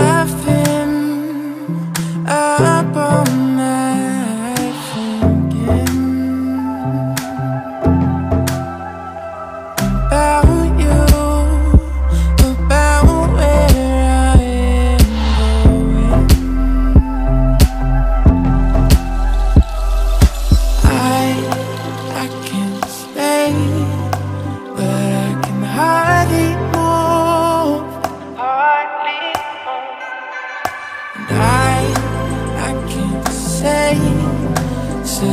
I've been up all night thinking about you, about where I am going. I can't stay, but I can hardly move. And I can't say, so